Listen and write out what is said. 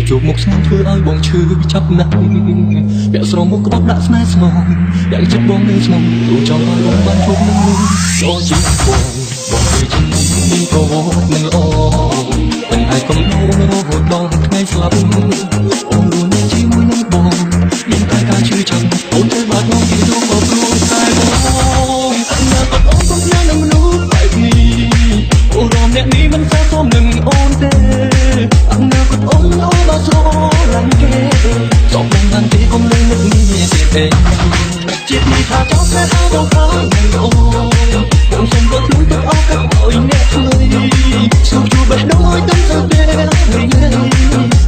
ជួបមុខស្មានធ្វើឲ្យបងឈឺចាប់ណាស់ពាក់ស្រមុខក្បត់ដាក់ស្នេហ៍ស្មងយ៉ាងចិត្តបងនៅស្មងទូចង់ឲ្យបងបានជួបនឹងនោះចូលជាបងគឺជាជំនុំប្រវត្តិនឹងល្អមិនអាចកំដៅរហូតដល់ថ្ងៃស្លាប់អូនរួនជាមួយនឹងបងមានតែការឈឺចាប់អូនទៅបាត់ងពីទូក៏ព្រោះតែបងអនាគតអូនកំពុងនឹងមនុស្សបែបនេះអូនរំអ្នកនេះមិនសសមនឹងអូនទេអនាគតអូនបានស្រឡាញ់គេសូមមិនបានទីកុំលើនឹកនេះទៀតទេជាតិនេះថាចង់ស្នេហាបងហើយអូនសូមរត់ខ្លួនទៅអស់កាត់ឲ្យអ្នកឆ្លើយជួបជួបបេះដូងឲ្យទៅទៅទេ